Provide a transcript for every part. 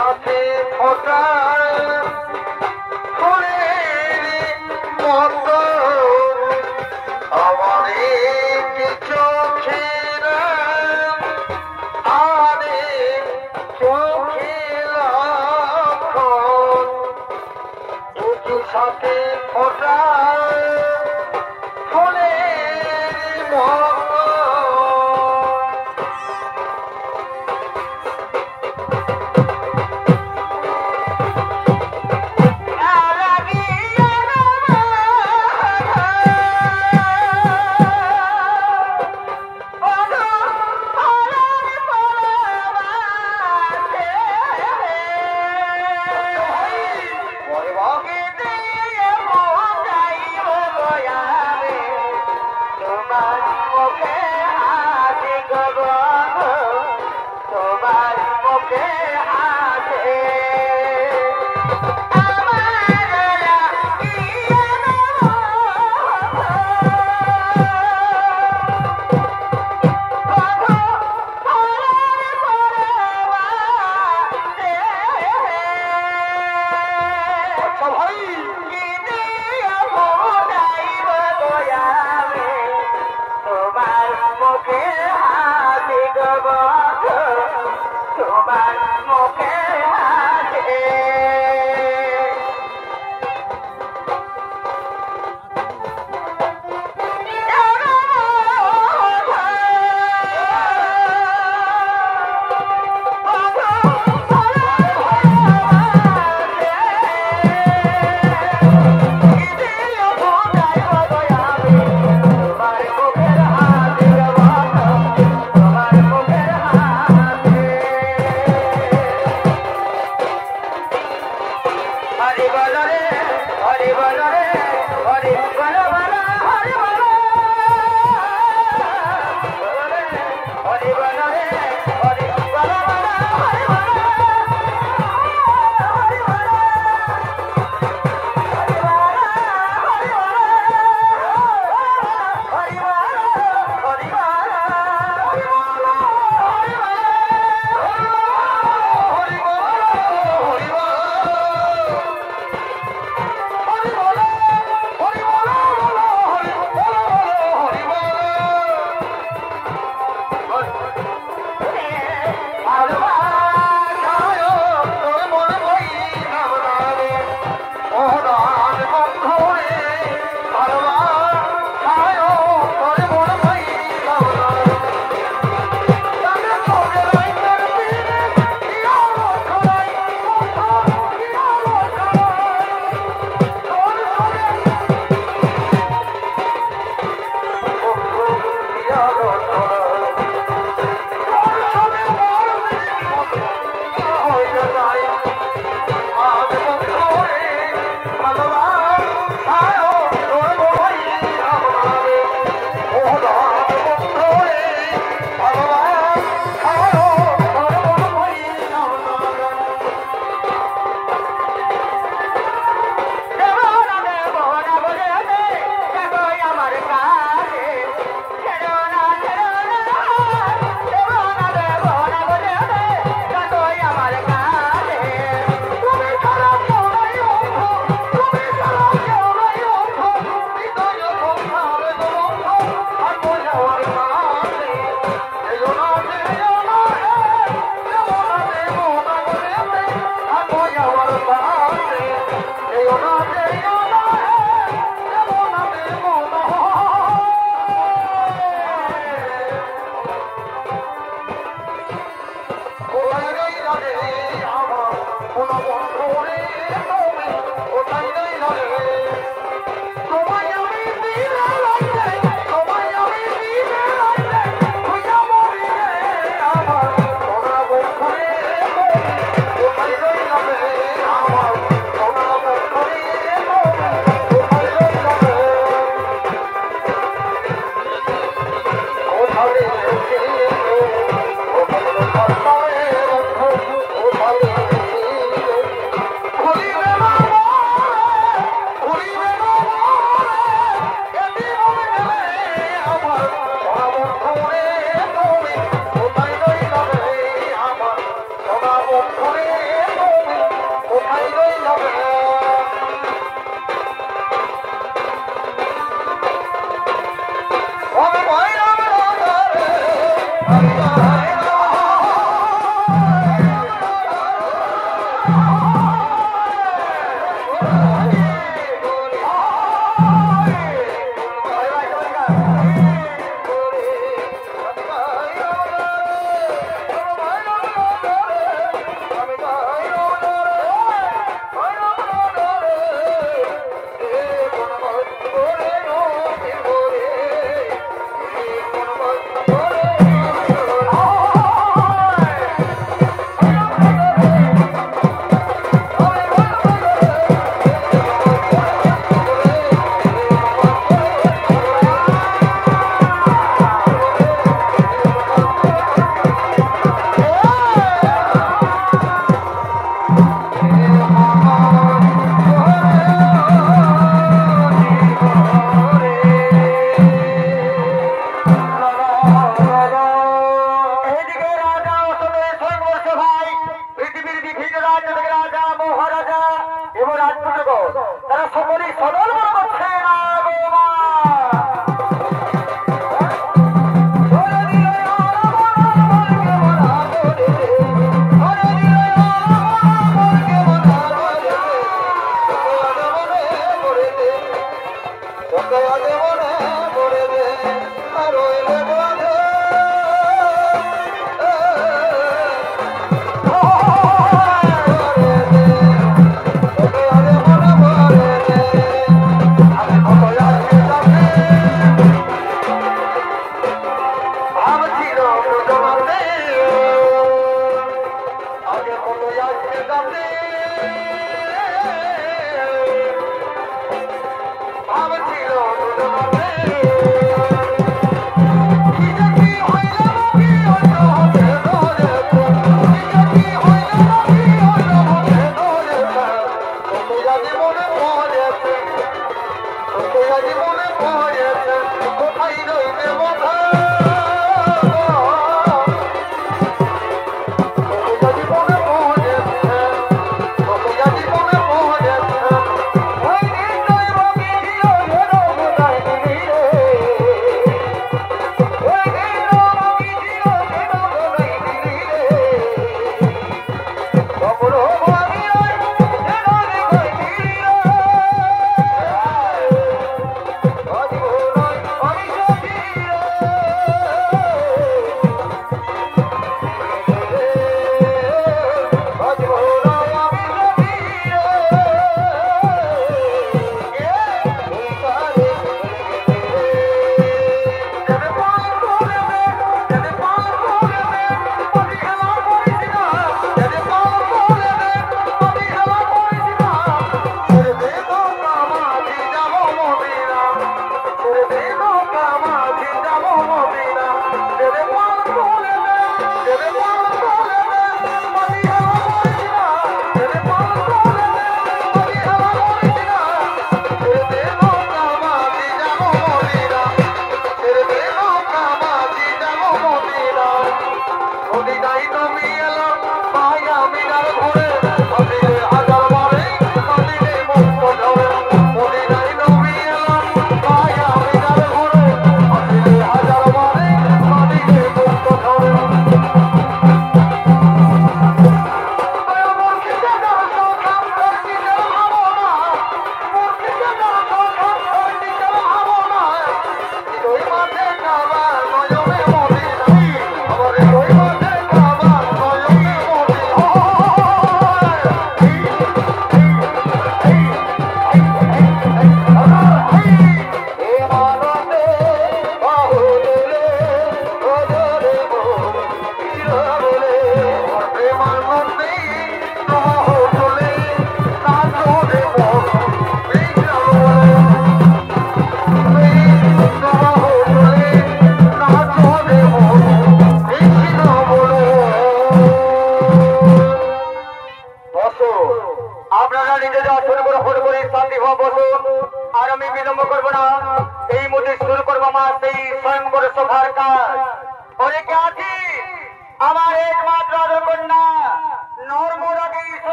সাথে ফোটায় ফুলের মতো আমার একটি চোখের আরে চোখের একটি সাথে ফোটায় ফুলের মতো তোমার মুখে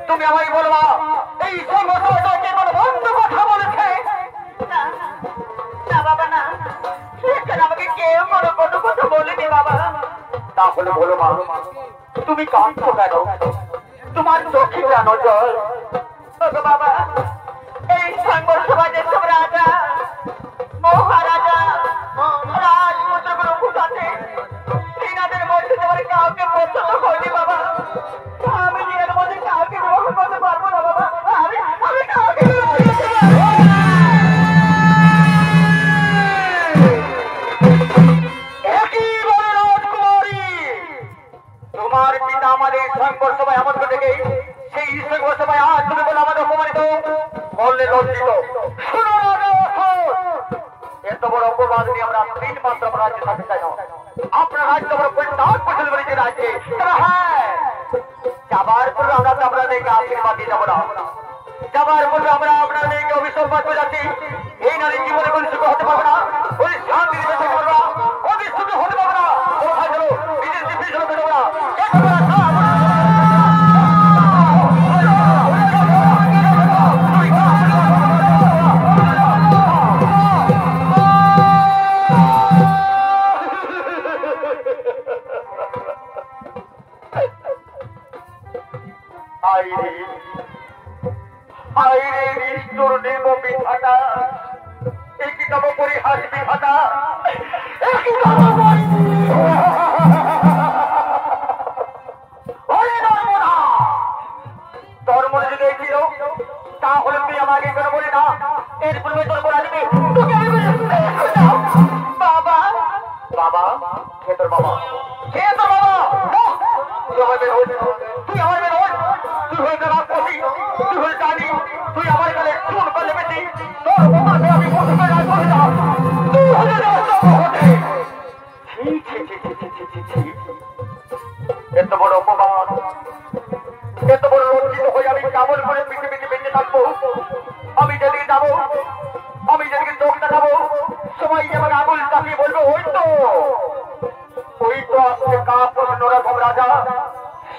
তুমি আমায় বলবা এই সমস্যাটা কে কোনো বন্ধ কথা বলেছে তাহলে বলো মা, তুমি কাঁদছো কেন? তোমার চোখে কেন জল? বাবা, এই সংঘর্ষ সমাজের সব রাজা মহারাজা রাজপুত্রগুলো ফুটাতে সিনাদের মধ্যে তোমার কাউকে পছন্দ করিনি বাবা। আমি নিজের মধ্যে কাউকে বিবাহ করতে পারবো না বাবা। আমি কাউকে বিবাহ করতে পারবো না। তোমার পিতা আমাদের সংঘর্ষ সভায় এমন করে গেই সেই সংঘর্ষ সভায় আজ তুমি বলে আমাদের অপমানিত বললে লজ্জিত। এত বড় অপবাদ নিয়ে আমরা 3 মাস আমরা রাজ্যে থাকতে চাই না। আপনার রাজ্য আমরা পরিত্যাগ করতে পেরেছি রাজ্যে। হ্যাঁ, যাবার পরে আমরা তো আপনাদেরকে আশীর্বাদ দিয়ে যাবো না। যাবার পরে আমরা আপনার মেয়েকে অভিসম্পাদ করে যাচ্ছি। এই নারীর জীবনে কোন সুখ হতে পারবে না, ওই শান্তি দিতে পারবে না, ওই সুখ হতে পারবে না। কোথায় গেল নিজের জীবন শুরু করবো না। তাহলে তুই আমাকে কেন বলি না? এর পূর্বে তোর বলা দিবি বাবা। বাবা কে তোর বাবা? কে তোর বাবা? তুই আমার বের হই, তুই আমার বের হই। তুই হয়ে যাবা কবি, তুই হয়ে জানি, তুই আমার কালে চুন করলে বেশি তোর বাবাকে আমি বসে করে রাখবো না। তুই হয়ে যাবা হতে। এত বড় অপমান, এত বড় লজ্জিত হয়ে আমি কেমন করে পৃথিবীতে বেঁচে থাকবো? আমি যেদিকে যাবো, আমি যেদিকে চোখ দেখাবো, সবাই আমাকে আঙুল চাপিয়ে বলবো ওই তো আসছে কাপুরুষ নরকম রাজা।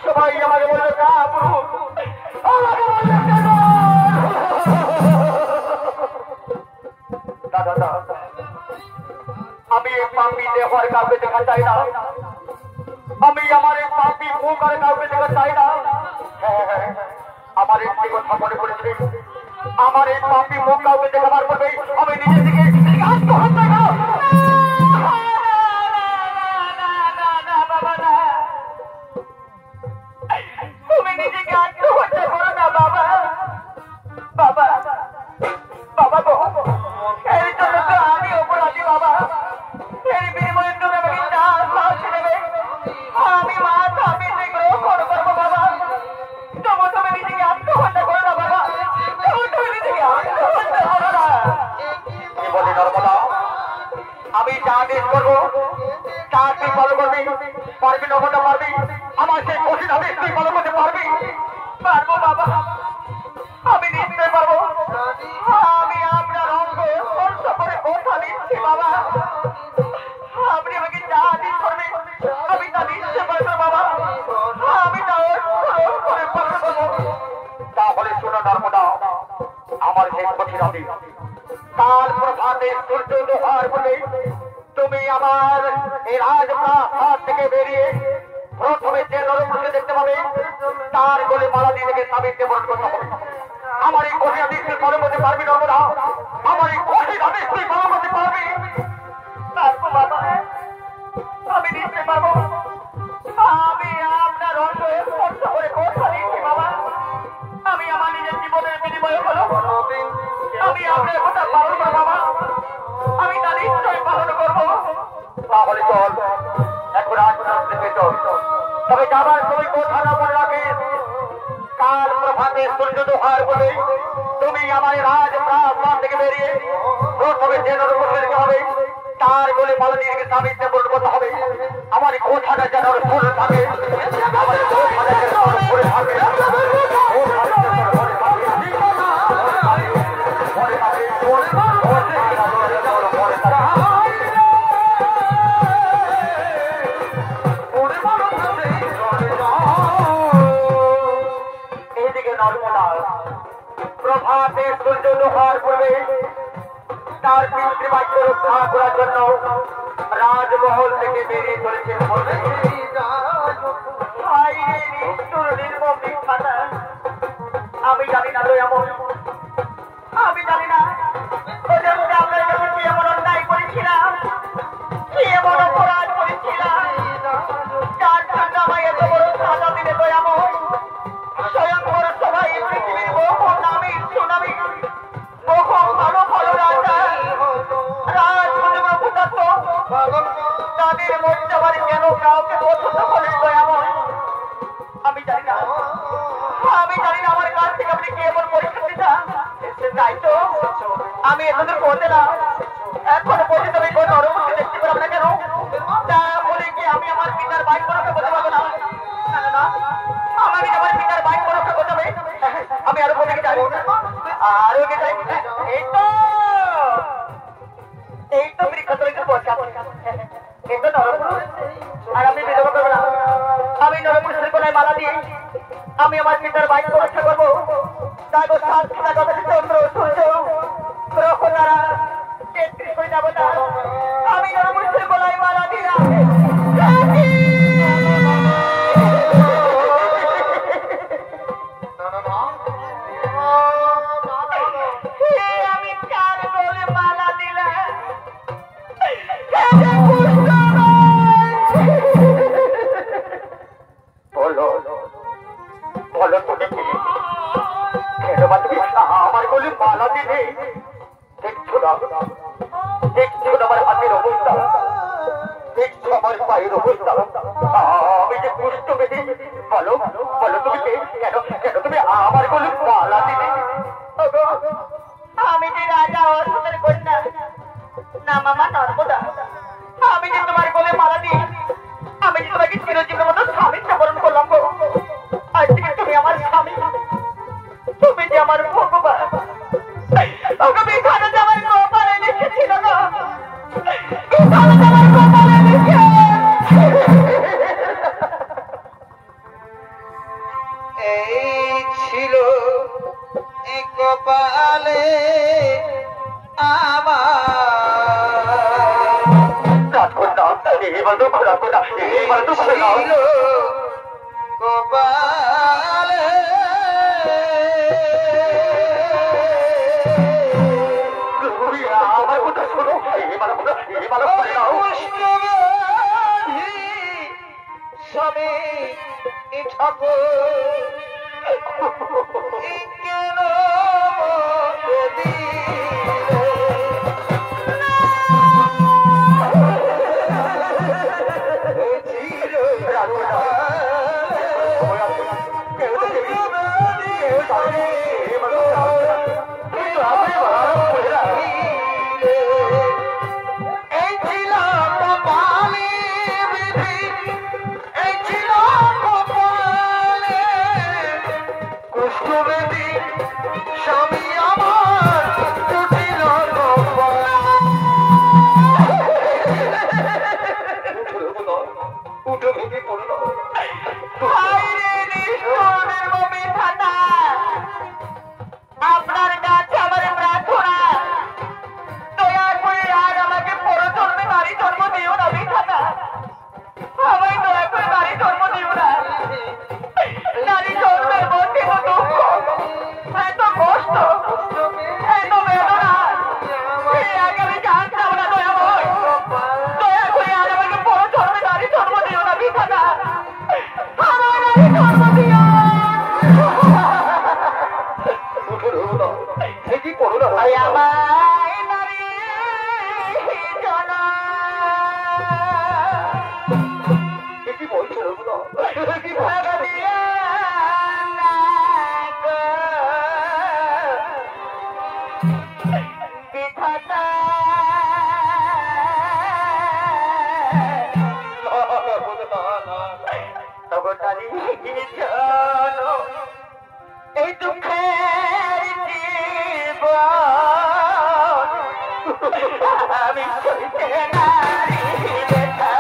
সবাই আমাকে বলবে কাপুরুষ, আমাকে বলবে দাদা। আমি এই পাপি দেহ আর কাউকে দেখা চাই না। আমি আমার এই পাপি মুখ আর কাউকে দেখা চাই না। হ্যাঁ, আমার একটি কথা মনে পড়েছে। আমার এই পাপি মুখ কাউকে দেখাবার পরে আমি নিজে থেকে আত্মহত্যা করব। তুমি নিজেকে আত্মহত্যা করো না বাবা। বাবা বাবা এর জন্য তো আমি অপরাধী বাবা। এর বিনিময়ে তুমি আমাকে যা সাহস দেবে আমি মা আমি সেগুলো করবো বাবা। তবু তুমি নিজেকে আত্মহত্যা করো না বাবা। তুমি নিজেকে আত্মহত্যা করো না। কি বলি নর্মদা, আমি যা আদেশ করবো তা তুই ফলো করবি, পারবি নর্মদা পারবি? আমার সেই কঠিন আদেশ তুই ফলো করতে পারবি? পারবো বাবা, আমি নিশ্চয় পারবো। আমি আপনার অঙ্গ স্পর্শ করে কথা দিচ্ছি বাবা। আপনি আমাকে যা আদেশ করবেন আমি তা নিশ্চয় পারবো বাবা। আমি তা করে পারবো। তাহলে শোনো নর্মদা, আমার সেই কঠিন আদেশ কাল প্রভাতে সূর্য দোহার বলে তুমি আমার এই রাজপ্রাসাদ থেকে বেরিয়ে প্রথমে যে নরপুরুষকে দেখতে পাবে তার গলে মালা দিয়ে থেকে স্বামীকে বরণ করতে হবে। আমার এই কঠিন আদেশ তুই পালন করতে পারবি নর্মদা? আমার এই কঠিন আদেশ তুই পালন করতে পারবি? পারবো বাবা, আমি নিশ্চয় পারবো। আমি আপনার অঙ্গ স্পর্শ করে কথা দিচ্ছি বাবা। আমি আমার নিজের জীবনের বিনিময়ে হলো আমি আপনার কথা পালন করবো বাবা। আমি তা নিশ্চয় পালন করবো। তাহলে চল এখন রাজপ্রাসাদে চল। তবে যাবার সময় কথা না মনে রাখিস, কাল প্রভাতে সূর্য দোহার বলে তুমি আমার রাজপ্রাসাদ থেকে বেরিয়ে প্রথমে যে নরপুরুষকে দেখতে হবে তার বলে মালা দিয়ে স্বামীকে বরণ করতে হবে। আমার কথাটা যেন স্মরণ থাকে, আমার কথাটা যেন স্মরণ থাকে। এইদিকে নর্মদা প্রভাতে সূর্য দোহার পূর্বে তার পিতৃবাক্য রক্ষা করার জন্য রাজমহল থেকে বেরিয়ে চলেছে বলে আমি জানি না এমন, আমি জানি না ওদের মধ্যে আপনার কাছে কি এমন অন্যায় করেছিলাম, কি এমন অপরাধ করেছিলাম, যার জন্য আমায় এত বড় সাজা দিলে তো এমন স্বয়ং বড় সবাই পৃথিবীর বহু নামী সুনামী বহু ভালো ভালো রাজা তাদের মর্যাদার কেন কাউকে পছন্দ করেন তো এমন আমি জানি না, আমি জানি না আমার কাছ থেকে আপনি কি এমন পরীক্ষা দিতাম। তাই তো আমি এতদূর পৌঁছে না, এখনো পর্যন্ত আমি কোনো অনুমতি দেখতে পেলাম না কেন, তা বলে কি আমি আমার পিতার বাইক রক্ষা করতে পারবো না? না আমি আমার পিতার বাইক রক্ষা করতে হবে, আমি আরো কোথায় যাই, আরো কে যাই, এই তো বৃক্ষ তৈরি পৌঁছা, এই তো নরপুরুষ, আর আমি বিধবা করবো না, আমি নরপুরুষের কোনায় মালা দিয়ে আমি আমার পিতার বাইক রক্ষা করবো। তাই তো সাত পিতা কথা চন্দ্র সূর্য গ্রহ দ্বারা 33 কোটি দেবতা আমি নরপুরুষের কোনায় মালা দিলাম। আমি কার বলে মালা দিলাম? বলো বলো তুমি কি কেন তুমি আমার বলে মালা দিলে? দেখছো না, দেখছো না আমার হাতের অবস্থা, দেখছো আমার পায়ের অবস্থা, আমি যে পুষ্ট বেশি। বলো বলো তুমি কেন কেন তুমি আমার বলে মালা দিলে? আমি যে রাজা অসুরের কন্যা নাম আমার নর্মদা, আমি যে তোমার বলে মালা দিই, আমি যে তোমাকে চিরজীবনের মতো স্বামীত্ব বরণ করলাম গো। আজ থেকে তুমি আমার স্বামী, তুমি যে আমার ভগবান, ওকে বিধান আমার কপালে লিখেছিল না, বিধান আমার কপালে লিখে। এই ছিল কপালে আমার কপালে আমার কথা শোনো, স্বামী ঠাকুর কেন স্বামী আমার জটিল উঠো ভেঙে পড়ল। আপনার কাছে আমার প্রার্থনা, দয়া করে আর আমাকে পরজন্মে নারী জন্ম দিও না বিধাতা, আমায় দয়া করে নারী জন্ম দিও না। নারী জন্মের মধ্যে এত দুঃখ, এত কষ্ট, এত বেদনা, এই আগে আমি জানতাম না। দয়াময়, দয়া করে আর আমাকে পরজন্মে নারী জন্ম দিও না বিধাতা, আমার নারী জন্ম দিও। ভাই আমায় নারী জনা কি বলছো বিধাতা এই দুঃখের জীবন আমি সইতে নারী দেখা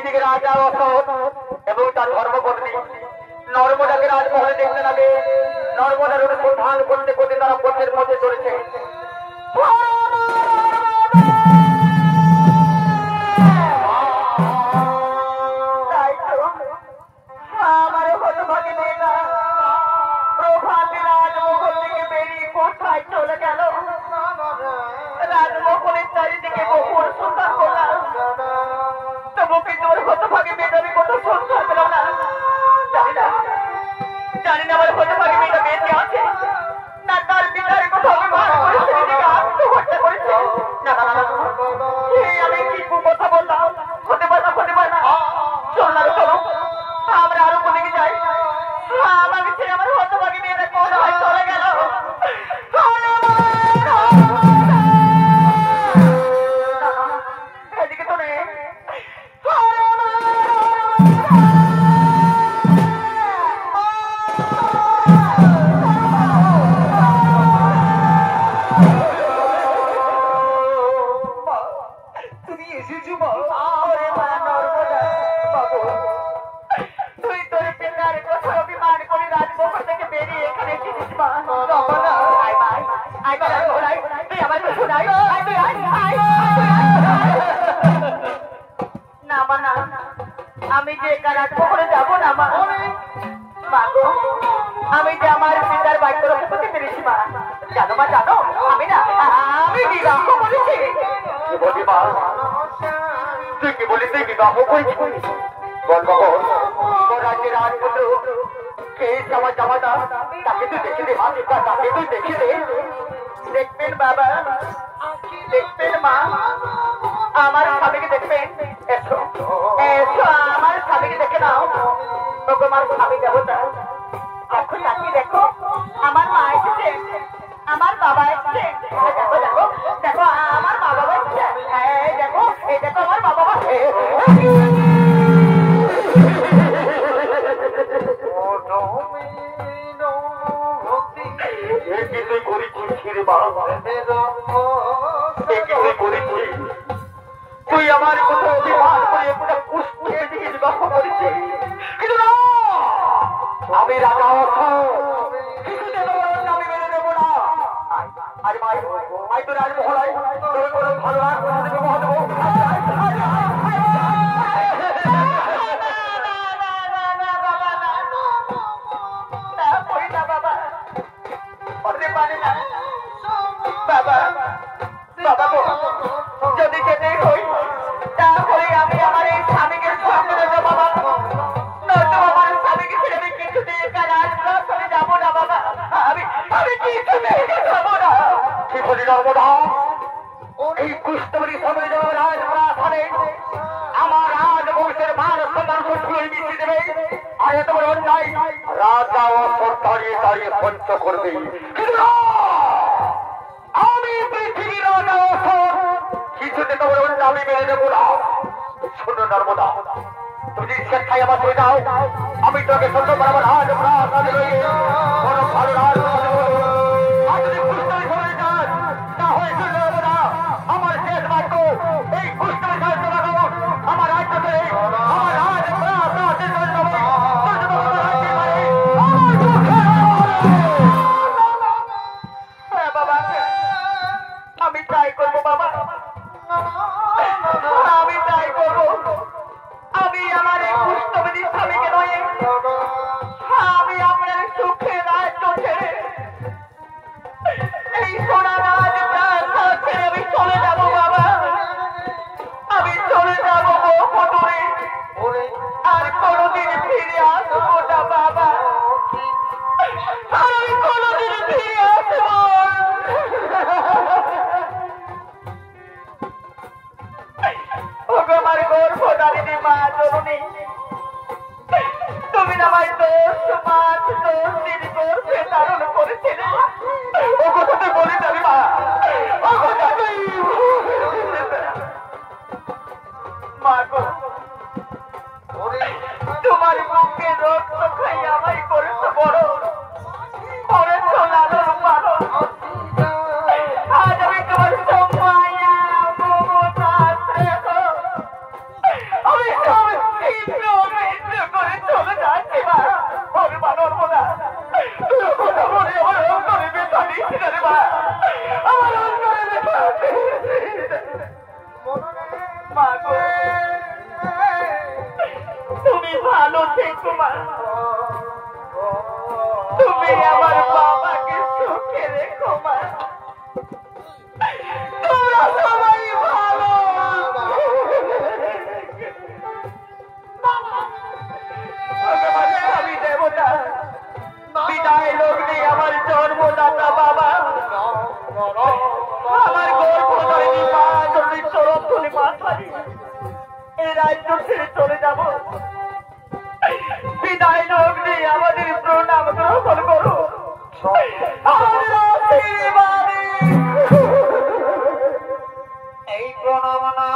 এদিকে রাজা অশোক এবং তার ধর্মপত্নী নর্মদাকে রাজমহলে দেখতে লাগে। নর্মদার অনুসন্ধান করতে করতে তারা পথের মধ্যে চলেছে। আমার হতভাগী মেয়েটা প্রভাতী রাজমহল থেকে বেরিয়ে কোথায় চলে গেল? রাজমহলের চারিদিকে বহুর সন্ধান করলাম, তবু কিন্তু ওর হতভাগী মেয়েটা আমি কোথাও সন্ধান পেলাম না। জানি না আমার হতভাগী মেয়েটা বেঁচে আছে না তার পিতার কোথাও অভিমান করেছে, নিজেকে আত্মহত্যা করেছে। না না না, আমি কি কথা বললাম? হতে পারে না, হতে পারে না। চল না, চলো আমরা আরো কোথায় যাই। আমাকে ছেড়ে আমার হতভাগী মেয়েটা কোথায় চলে গেল? এদিকে তো নেই। তুমি এসেছো মা? ওরে মা নর্মদা, বাবু তুই তোর পিতার কথা অভিমান করে রাজমহল থেকে বেরিয়ে এখানে এসেছিস মা। আয় মা, আয় মা, আয়, তুই আমার কাছে আয়, আয়, তুই আয়, আয়, না মা না, আমি যে রাজমহলে যাবো না মা। মা গো, আমি যে আমার পিতার বাক্য রক্ষা করতে পেরেছি মা। জানো মা, জানো আমি না, আমি বিবাহ করেছি। কি বলি মা? তুই কি বলি তুই বিবাহ করেছিস? বল বাবা, তোর রাজ্যের রাজপুত্র কে আমার জামাতা, তাকে তুই দেখে দে মা, তাকে তুই দেখে দে। দেখবেন বাবা, দেখবেন মা, আমার স্বামীকে দেখবেন। এসো এসো, আমার স্বামীকে দেখে নাও। তোমার স্বামী দেবতা, এখন তাকে দেখো, আমার মা এসেছে, আমার বাবা এসেছে। দেখো দেখো দেখো, আমার মা বাবা এসেছে। এই দেখো, এই দেখো আমার মা বাবা। তুই করেছিস রে বাবা, তুই করেছিস। তুই আমার কোথাও অভিমান করে একটা কুষ্ঠের দিকে বিবাহ করেছিস, কিন্তু না, আমি রাজা আমি মেনে নেব না। আরে ভাই, আই তো রাজমহল, তোর কোনো ভালো আর বিবাহ দেবো। যদি যেতে হই তাহলে আমি আমার এই স্বামীকে সঙ্গে দেবো বাবা, নয়তো আমার স্বামীকে ছেড়ে আমি কিছুতে রাজপ্রাসাদে যাবো না বাবা। আমি কিছুতে যাবো না। কি বলি নর্মদা? এই কুষ্ঠবরী সামনে রাজপ্রাসাদে আমার রাজবংশের মান সম্মান সত্যি মিশিয়ে দেবে, আর এত বড় অন্যায় রাজা ও দাঁড়িয়ে দাঁড়িয়ে পঞ্চ করবে। কিন্তু না, আমি পৃথিবীর রাজা কিছুতে তোমার অন্যায় আমি মেনে নেব না। শোনো নর্মদা, তুমি যদি স্বেচ্ছায় আমার চলে যাও, আমি তোকে সত্য বরাবর রাজপ্রাসাদে রয়ে কোনো ভালো রাজ আমার শেষ বাক্য এই কুষ্ঠের সাহায্য লাগাবো। আমার রাজ্য থেকে আমার রাজ বাবা, আমি তাই করবো বাবা, আমি তাই করবো। আমি আমার এই কুষ্ঠবেদী স্বামীকে নয়, আমি আপনার সুখে রাজ্য ছেড়ে এই সোনা রাজ ছেড়ে আমি চলে যাবো বাবা। আমি চলে যাবো বহুদূরে, আর কোনোদিন ফিরে আসবো না বাবা। আমি কোনোদিন ফিরে আসবো। আমার গর্ভধারিণী মা জননী, তুমি না আমার 10 মাস 10 দিন গর্ভে ধারণ করেছিলে। ও কথা তুই বলি যাবি মা, ও কথা তুই মা গো, তোমার মুখে রক্ত খাই আমায় করেছো বড়, করেছো লালন পালন। আজ আমি তোমার সম্মায়া মমতা আমি করে চলে যাচ্ছি মা। ওরে মা নর্মদা, কথা বলে আমার অন্তরে ব্যথা দিচ্ছি না রে মা। আমার অন্তরে ব্যথা আছে মা গো। তুমি ভালো থেকো মা। তুমি আমার বাবাকে সুখে রেখো মা। তোমরা সবাই ভালো। আমি দেবতা, বিদায় লগ্নে আমার জন্মদাতা বাবা, আমার গর্ভধারিণী মা যদি চরম ধরে মাথারি এই রাজ্য ছেড়ে চলে যাব। বিদায় লগ্নে আমাদের প্রণাম গ্রহণ করো। এই প্রণাম না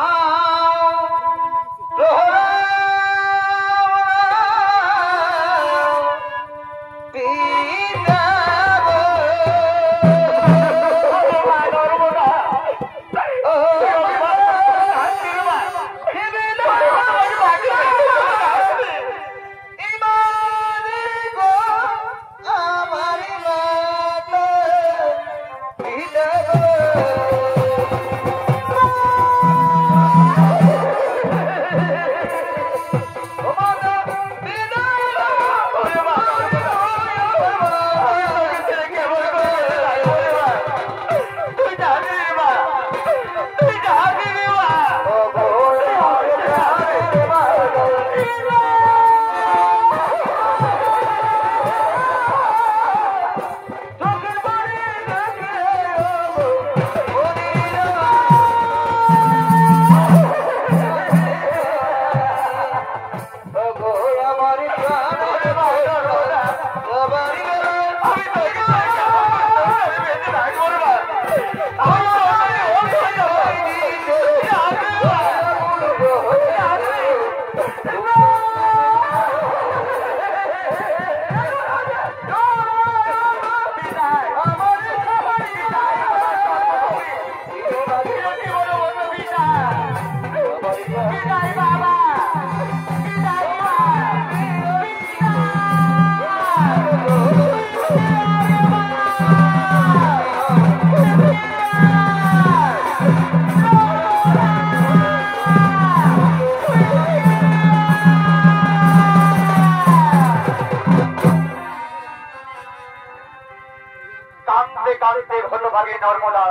নর্মদা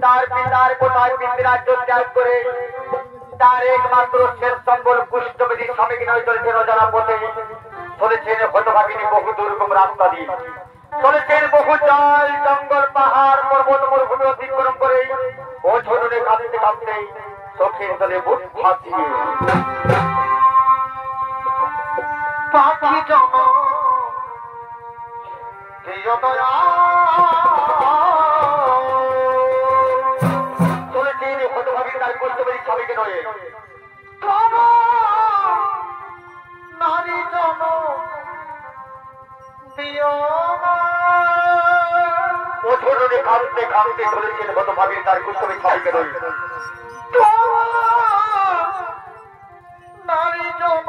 তার পিতার কোথায় পিতৃরাজ্য ত্যাগ করে তার একমাত্র শেষ সম্বল পুষ্টবেদী স্বামীকে নয় চলেছেন অজানা পথে, চলেছেন হতভাগিনী বহু দুর্গম রাস্তা দিয়ে, চলেছেন বহু জল জঙ্গল পাহাড় পর্বত মরুভূমি অতিক্রম করে ও ছোটনে কাঁদতে কাঁদতে চোখের জলে বুক ভাসিয়ে পাখি জন চলেছেন হতভাগিনী তার পুষ্টবেদী স্বামীকে নয় নারী জন ও ছোটনে কাঁদতে কাঁদতে চলেছেন হতভাগিনী তার পুষ্টবেদী স্বামীকে নয় নারী জন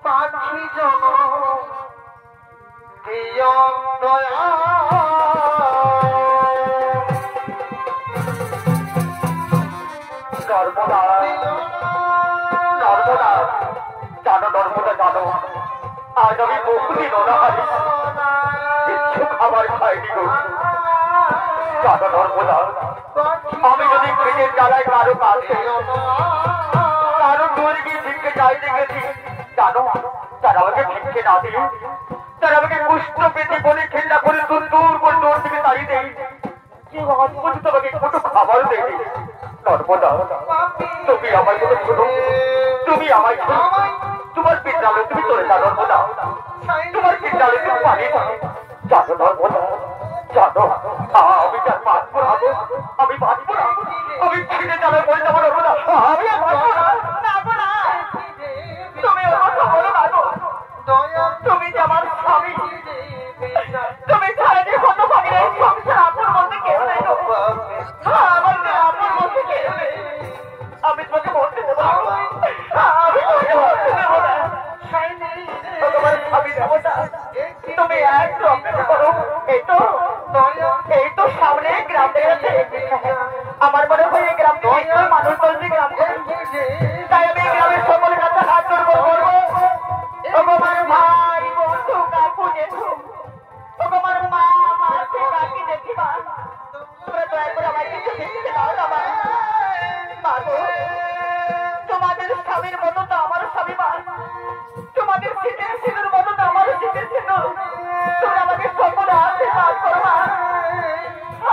পাখি জন দয়া নর্মদা নর্মদা জানো নর্মদা জানো আজ আমি বহুদিন অনাহারি কিচ্ছু খাবার খাইনি গো। জানো নর্মদা আমি যদি পেটের জ্বালায় কারো কাছে কারো দূরে গিয়ে ভিক্ষে চাইতে গেছি, জানো তারা আমাকে ভিক্ষে না দিয়ে তারা আমাকে কুষ্ঠ পেতে বলে খেলা করে দূর দূর করে দৌড় থেকে তাড়িয়ে দেয়, কেউ আজ পর্যন্ত আমাকে একটু খাবার দেয়নি। নর্মদা তুমি আমার কথা শোনো, তুমি আমায় শোনো, তোমার বিদ্যালয়ে তুমি চলে যাও নর্মদা, তোমার বিদ্যালয়ে তুমি পানি জানো নর্মদা জানো আমি যার বাঁচবো না, আমি বাঁচবো না, আমি ছিঁড়ে যাবে বলে যাবো নর্মদা, আমি আর বাঁচবো না। তুমি আমার বলো না গো, তুমি যে আমার স্বামী তুমি ছাড়া যে কত ভাগের এই সংসার আপন বলতে কেউ নেই গো। আমার তো আপন বলতে কেউ নেই। আমি তোমাকে বলতে দেবো না। আমি তোমাকে বলতে দেবো না। তোমার স্বামী দেবো না। তুমি একটু অপেক্ষা করো। এই তো সামনে গ্রাম বেরোচ্ছে। আমার মনে হয় এই গ্রাম থেকে মানুষ বলছে গ্রাম করে। তাই আমি গ্রামের সকলের কাছে হাত ধরবো বলবো তোমার ভাই বন্ধু কাকু জেঠু তোমার মা মাসি কাকি জেঠিমা তোমরা দয়া করে আমার কিছু দেখতে দাও না মা। মা গো, তোমাদের স্বামীর মতো তো আমারও স্বামী মা। তোমাদের শীতের সিঁদুর মতো তো আমারও শীতের সিঁদুর। তোমরা আমাকে সকলে আশীর্বাদ করো মা।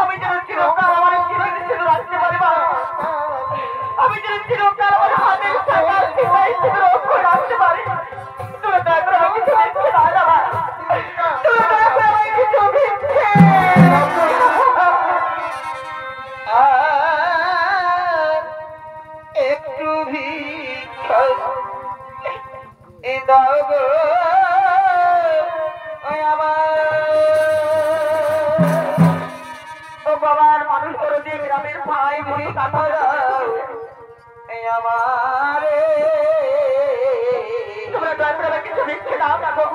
আমি যেন চিরকাল আমার শীতের সিঁদুর রাখতে পারি মা। আমি যেন চিরকাল আমার হাতের সাকাল সিঁদুর সিঁদুর অক্ষর রাখতে পারি। তোমরা দয়া করে আমাকে কিছু দেখতে দাও না মা। তোমরা দয়া করে আমাকে কিছু ভিক্ষে একটু ভিক্ষা দাও গো ও বাবার মানুষ করে দিয়ে গ্রামের ভাই বোন কাকা আমার তোমরা দয়া করে আমাকে কিছু ভিক্ষে দাও না গো।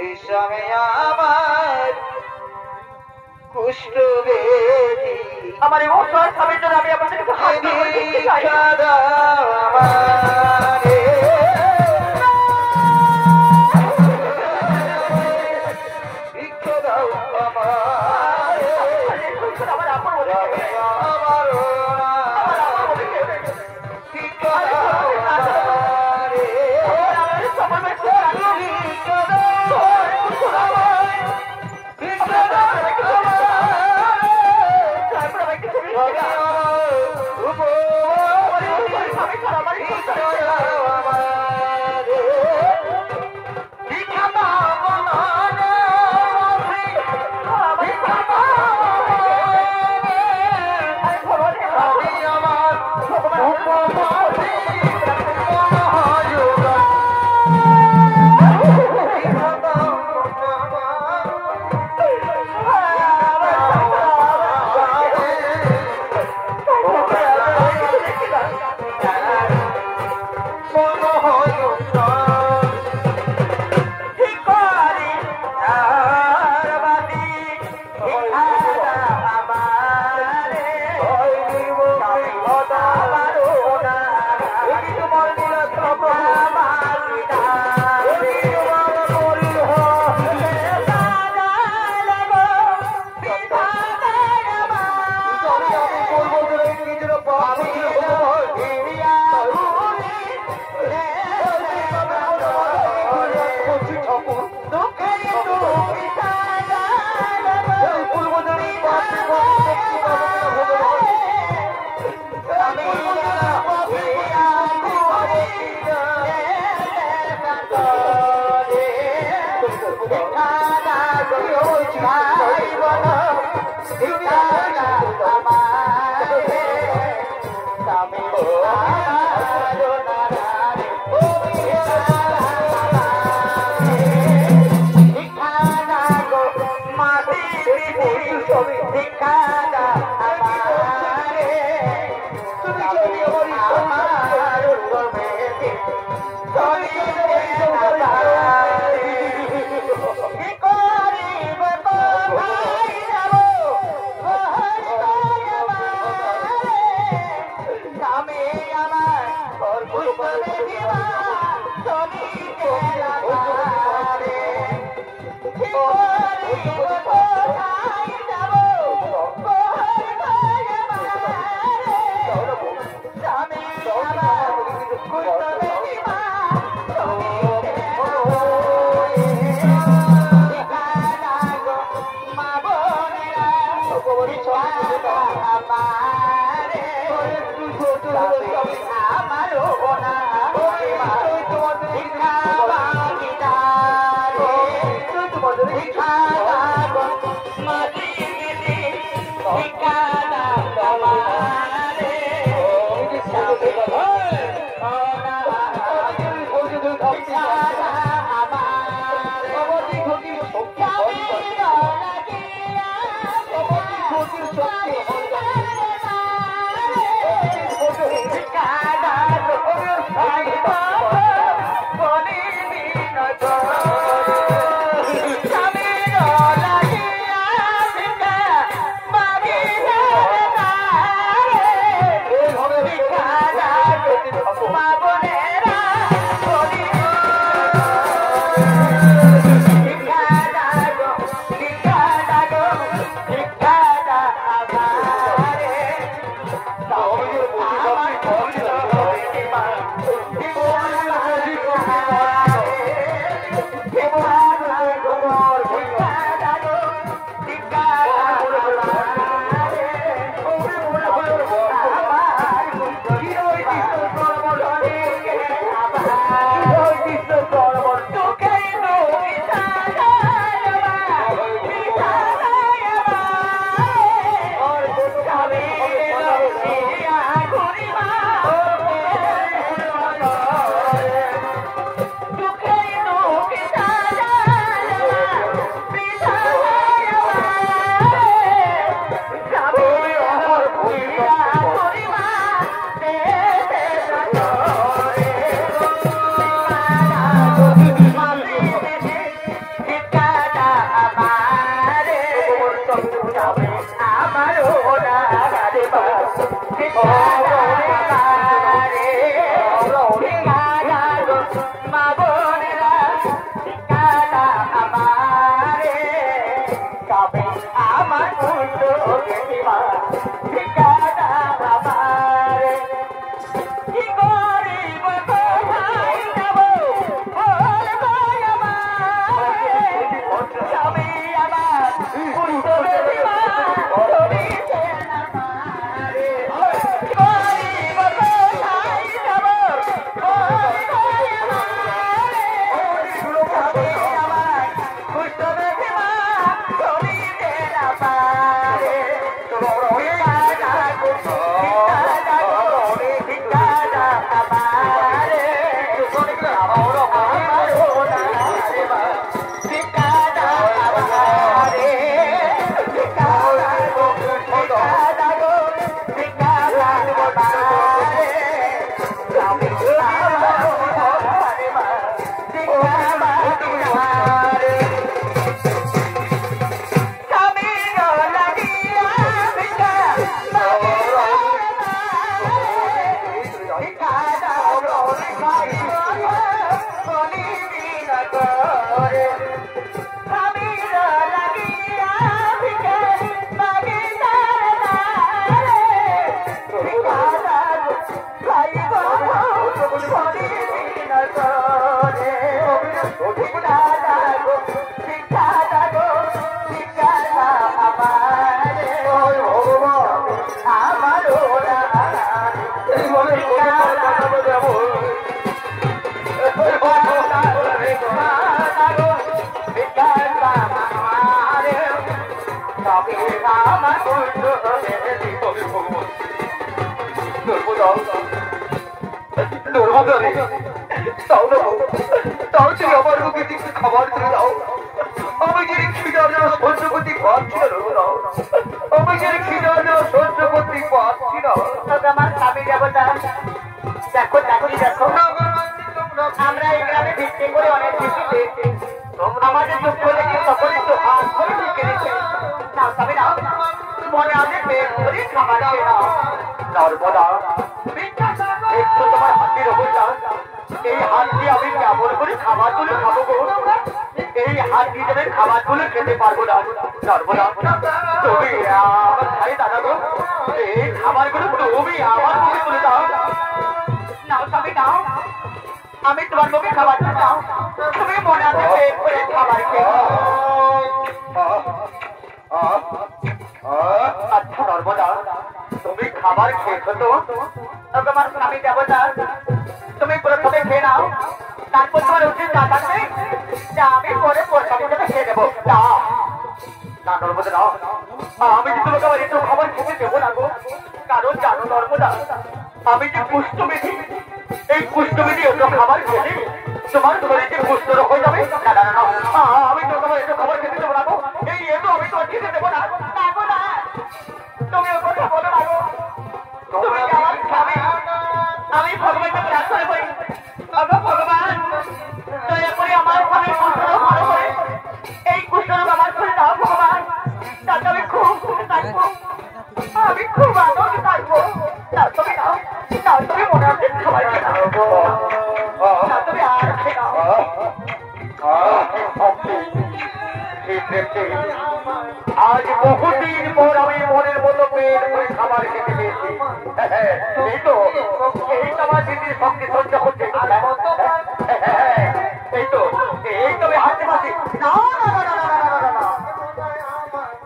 এই সময় আমার কুষ্ঠ বেদি আমার এই অসহায় স্বামীর জন্য আমি আপনাদের কাছে হাত জোড় করে ভিক্ষে চাই। আমার আপন বলে আমি ভগবানকে প্রার্থনা করি, ভগবান দয়া করে আমার এই তো আমার দিদির শক্তি সহ্য করছে। এই তো আমি হাঁটতে পারছি না।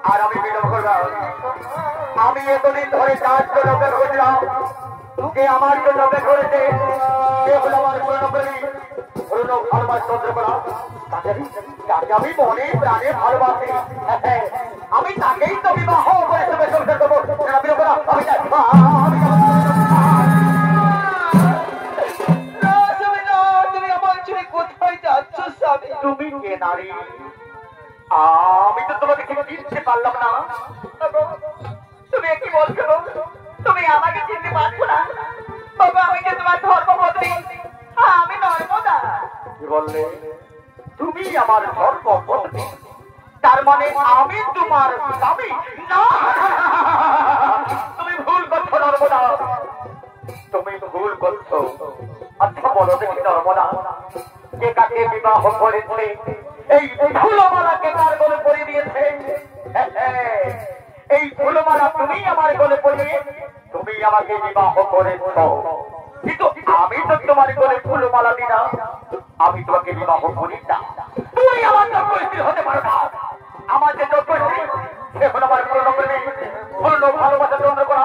আর আমি বিলম্ব করলাম। আমি এতদিন ধরে তার জন্য অপেক্ষা করছিলাম, যে আমার জন্য অপেক্ষা করেছে সে হলো আমার পুরনোপ্রেমী পুরনো ভালোবাস চন্দ্রকলা। তাকে আমি মনে প্রাণে ভালোবাসি। আমি তাকেই তো বিবাহ করে তুমি সংসার করবো। তুমি আমার ছেলে কোথায় যাচ্ছ স্বামী? তুমি কে নারী? আমি তো তোমাকে ঠিক চিনতে পারলাম না। তুমি কি বলছো? তুমি আমাকে চিনতে পারছো না? বাবা আমি যে তোমার ধর্মপত্নী, আমি নর্মদা। কি বললে? তুমি আমার ধর্মপত্নী? তার মানে আমি তোমার স্বামী? না, তুমি ভুল করছো নর্মদা, তুমি ভুল করছো। আচ্ছা বলো দেখি নর্মদা, কে কাকে বিবাহ করেছে? এই ফুলমালাকে কার গলে পরিয়ে দিয়েছে? এই ফুলমালা তুমি আমার গলে পরিয়ে তুমি আমাকে বিবাহ করেছ। কিন্তু আমি তো তোমার গলে ফুলমালা দিই না, আমি তোমাকে বিবাহ করি না। তুমি আমার যোগ্য হতে পারো না। আমার যে যোগ্য সে হলো আমার পুরনোপ্রেমী পুরনো ভালোবাসা গ্রহণ করা,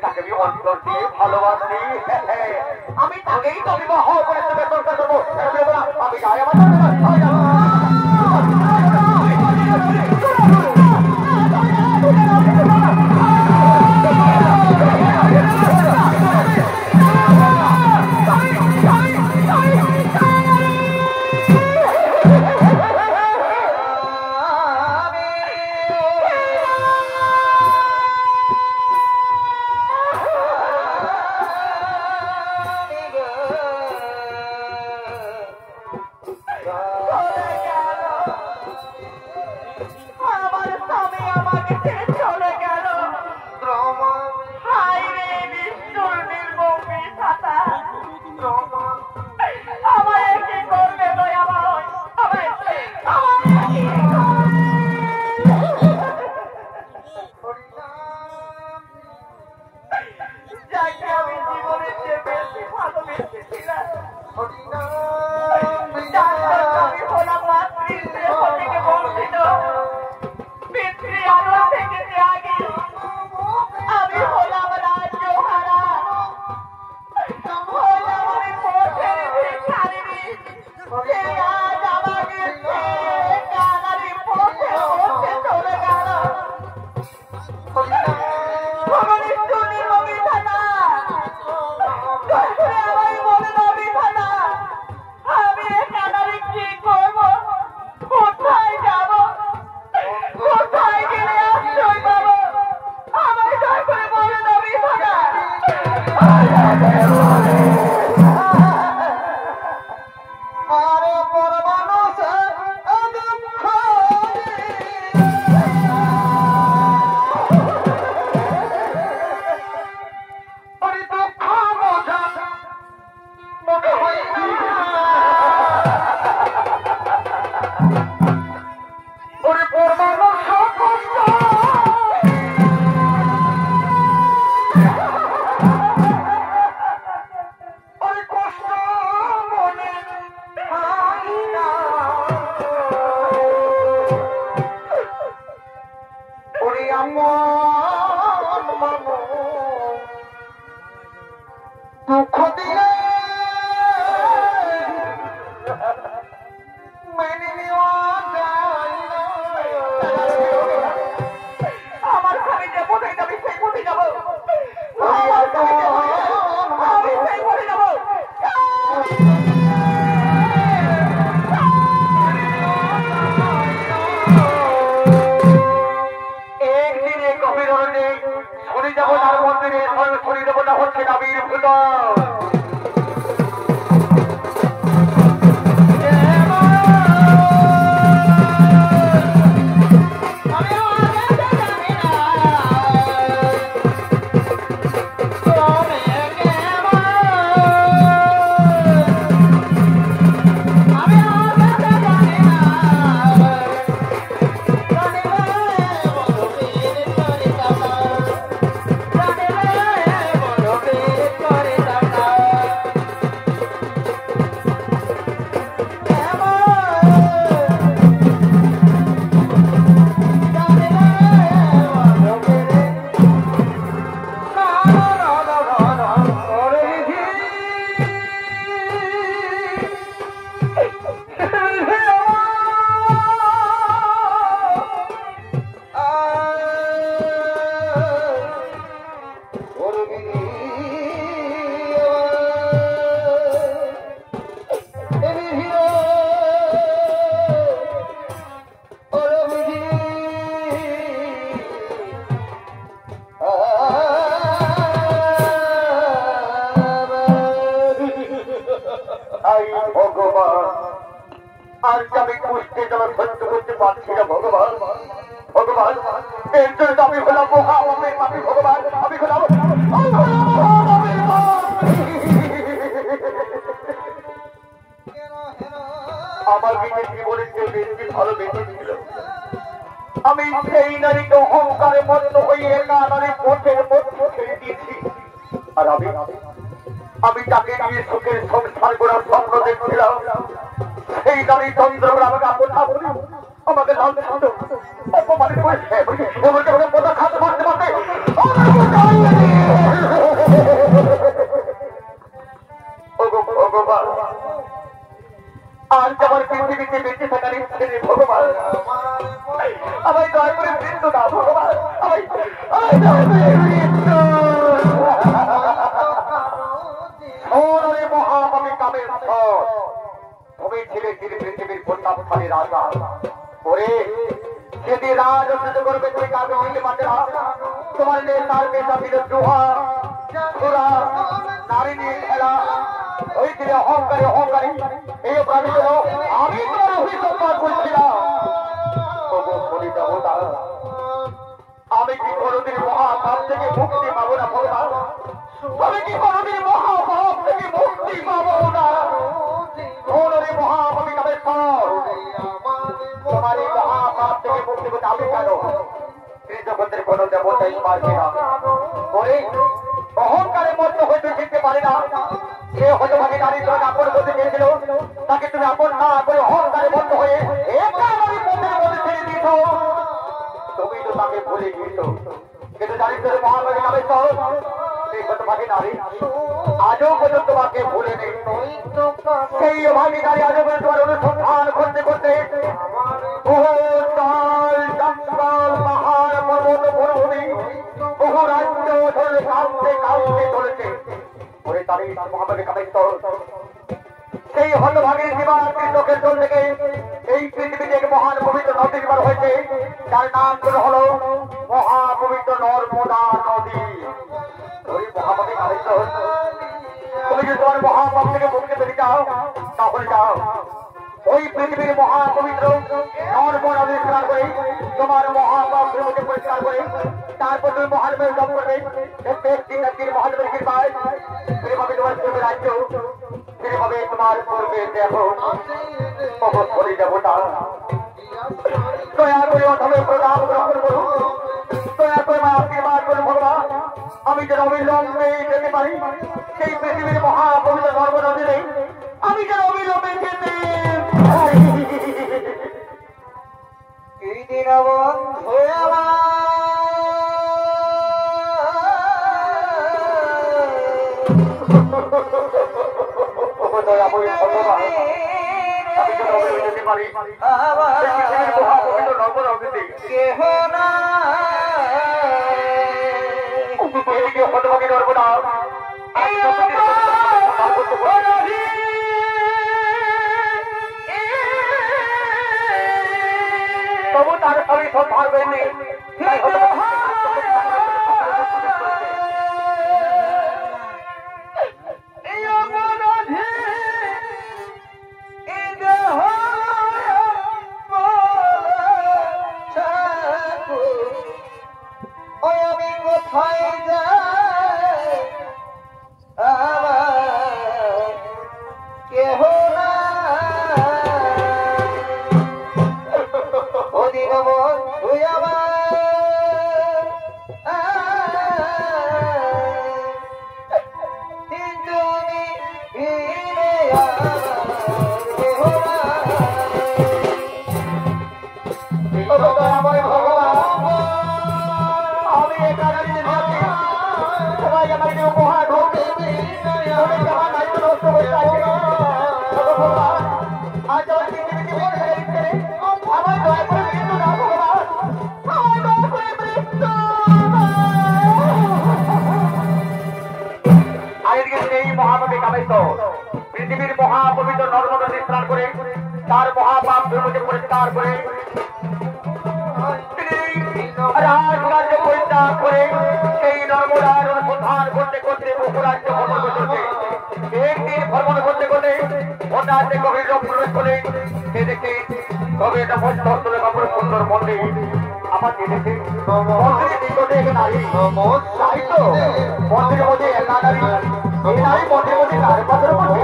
তাকে আমি অন্তর দিয়ে ভালোবাসি। আমি তাকেই তো বিবাহ করে তোকে সংসার করবো। আমি যাই আমার আর আমি কুষ্ঠে জ্বালা সহ্য করতে পারছি না ভগবান। ভগবান, এর জন্য আমি হলাম মহাপাপের পাপী ভগবান। আমি হলাম মহাপাপের পাপী। আমার নিজের জীবনের যে বেশি ভালো বেঁচে ছিল, আমি সেই নারীকে অহংকারে মত্ত হয়ে একা নারী পথের মধ্যে ছেড়ে দিয়েছি। আর আমি তাকে নিয়ে সুখের সংসার করার স্বপ্ন দেখছিলাম। সেই নারী চন্দ্রপুর আমাকে আমাকে লাঞ্ছিত অপমানিত করেছে। এমনকি আমাকে পদা খাতে মারতে মারতে ভগবান, আজ আমার পৃথিবীতে বেঁচে থাকার ইচ্ছে নেই ভগবান। আমায় দয়া করে মৃত্যু দাও ভগবান। আমায় দয়া করে মৃত্যু। শোনে মহাপাপী কামের স্থল, তুমি ছিলে পৃথিবীর প্রতাপশালী রাজা। ওরে সেদিন রাজত্ব করবে তুমি কাকে নিতে পারবে না। তোমার নেতার নেতা ছিল জুহা, সুরা, নারী নিয়ে খেলা। ওই দিনে অহংকারী অহংকারী এই অপরাধী হল আমি তোমার অভিযোগ করছিলাম। আমি কি কোনদিন মহাপাপ থেকে মুক্তি পাবো না ভগবান? আমি কি কোনদিন মহাপাপ থেকে মুক্তি পাবো না? কোনদিন মহাপাপী কামের পর তোমার এই মহাপাপ থেকে মুক্তি পেতে আমি কেন জগতের কোন দেবতাই পারবে না? ওই অহংকারের মধ্যে হয়তো শিখতে পারে না। সে হয়তো ভাবে নারী তোমাকে আপন করতে চেয়েছিল, তাকে তুমি আপন না করে অহংকারের মধ্যে হয়ে একা নারী পথের মধ্যে ছেড়ে দিয়েছ। তুমি তো তাকে ভুলে গিয়েছ, কিন্তু জানিস তো মহাপাপী কামের পর সেই হয়তো ভাবে নারী আজও পর্যন্ত তোমাকে ভুলে নেই। সেই ভাবি নারী আজও পর্যন্ত তোমার অনুসন্ধান করতে করতে বহু জঙ্গল পাহাড় পর্বত মরুভূমি বহু রাজ্য ধরে কাঁপতে কাঁপতে চলেছে। ওরে তারই মহাপাপী কামের স্থল সেই হতভাগীর জীবাত্মীর চোখের জল থেকে এই পৃথিবীতে এক মহান পবিত্র নদী নির্মাণ হয়েছে, যার নাম হলো মহাপবিত্র নর্মদা নদী। ওই মহাপাপী কামের স্থল তুমি যদি তোমার মহাপাপ থেকে মুক্তি পেতে চাও তাহলে যাও ওই পৃথিবীর মহাপবিত্র নর্মদা নদী স্নান করে তোমার মহাপাপ মুখে পরিষ্কার করে তারপর তুমি মহানবের জপ করবে। দেখবে একদিন মহানবের কৃপায় সেভাবে তোমার পূর্বে রাজ্য, সেভাবে তোমার পূর্বে দেহ অবশ্যই দেবতা। দয়া করে অথবা প্রদান গ্রহণ করুন, দয়া করে মা আশীর্বাদ করুন ভগবান। আমি যেন অবিলম্বে যেতে পারি সেই পৃথিবীর মহাপবিত্র নর্মদা নদীতে, আমি যেন অবিলম্বে যেতে এই দিন বন্ধু তবু তার সবই সব ভাবে নেই। পৃথিবীর মহাপবিত্র নর্মদা নদী স্নান করে তার মহাপাপ বিমুখে পরিষ্কার করে রাজরাজ্য পরিত্যাগ করে সেই নর্মদার অনুসন্ধান করতে করতে বহু রাজ্য ভ্রমণ করতে একদিন ভ্রমণ করতে করতে হঠাৎ গভীর প্রবেশ করে সে দেখে তবে এটা মধ্যস্থলে কাপড় সুন্দর মন্দির আমার দেখে মন্দিরের নিকটে এক নারী তাই তো মন্দিরের মধ্যে একা নারী এই নারী মন্দিরের মধ্যে কার পাথর মধ্যে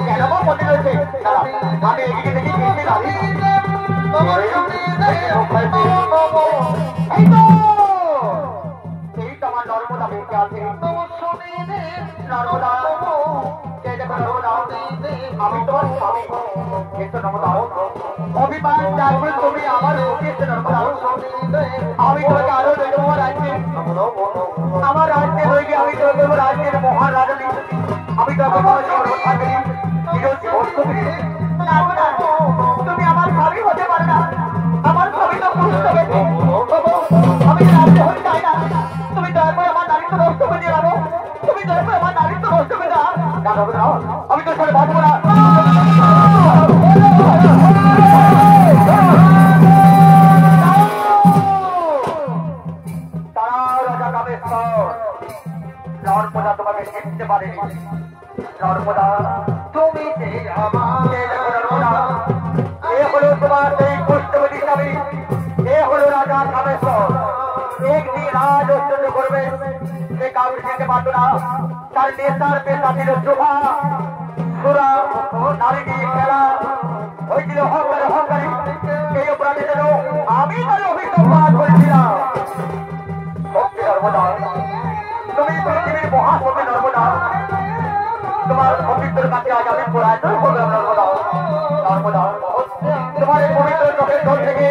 কেন মন্দির রয়েছে আমি এগিয়ে দেখি কে নারী এই তো আমার নর্মদা বেঁচে আছে নর্মদা আমি তোমার স্বামী কিন্তু নর্মদা অভিমান যাবে তুমি আমার নর্মদা আমি তোমাকে আরো দেবো আমার রাজ্যে হয়ে গিয়ে আমি তোমাকে দেবো রাজ্যের মহারাজনী আমি তোমাকে তুমি আমার স্বামী হতে পারে না আমার স্বামী তো পুরুষ আমি রাজ্য হতে চাই না তুমি দয়া আমার নারী তো নষ্ট করে যাবো তুমি দয়া আমার নারী তো নষ্ট করে দাও আমি তো সবাই বাঁচবো না তারা রাজা কামেশ্বর নর্মদা তোমাকে চিনতে পারেনি নর্মদা তুমি এ হলো তোমার এই পুষ্টপতি স্বামী এ হলো রাজা কামেশ্বর একটি রাজ অত্যন্ত করবে সে কাউকে যেতে পারতো না তার নেতার পেশা ছিল শোভা সুরা নারী নিয়ে খেলা হয়েছিল হকারি এই অপরাধের জন্য আমি তার অভিযোগ করেছিলাম নর্মদা তুমি পৃথিবীর মহাকবি নর্মদা তোমার পবিত্র কাছে আজ আমি প্রয়াস করলাম নর্মদা নর্মদা তোমার এই পবিত্র চোখের জল থেকে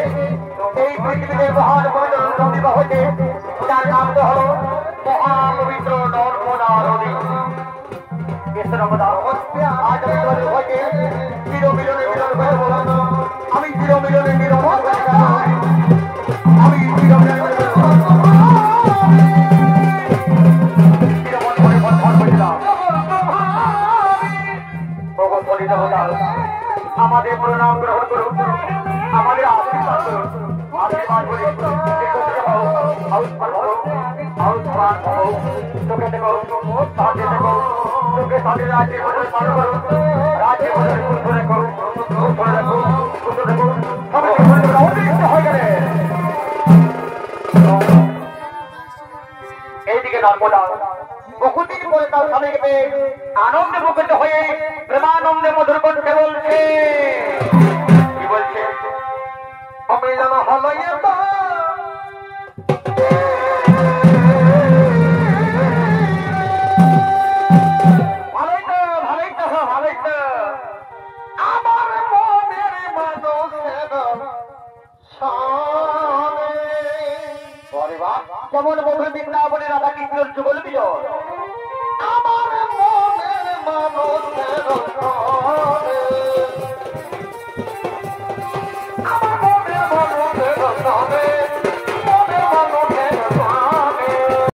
এই পৃথিবীতে মহান পবিত্র নদী হয়েছে যার নাম তো হলো মহাপবিত্র নর্মদা নদী নর্মদা আজ আমি তোমাদের হয়েছে চির মিলনে মিলন করে বলো আমি চির মিলনে মিলন আমি চির মিলনে আমাদের প্রণাম গ্রহণ করুন আমাদের আশীর্বাদ করুন আশীর্বাদ করে চোখে দেখো সাথে দেখো চোখে সাথে রাজ্যের বছর পালন করুন রাজ্যের বছর সুস্থ রেখো সুস্থ রেখো সুস্থ রেখো সবাই অতিরিক্ত হয়ে গেলে এইদিকে নর্মদা বহুদিন পরে তার স্বামীকে পেয়ে আনন্দে মুখরিত হয়ে প্রেমানন্দে মধুর কণ্ঠে বলছে কি বলছে অমিলন হলো ভালোই তো আমার মনের মানুষের যেমন মধুর বৃন্দাবনে রাধা কৃষ্ণের যুগল বিজয় আমার মনের মানুষের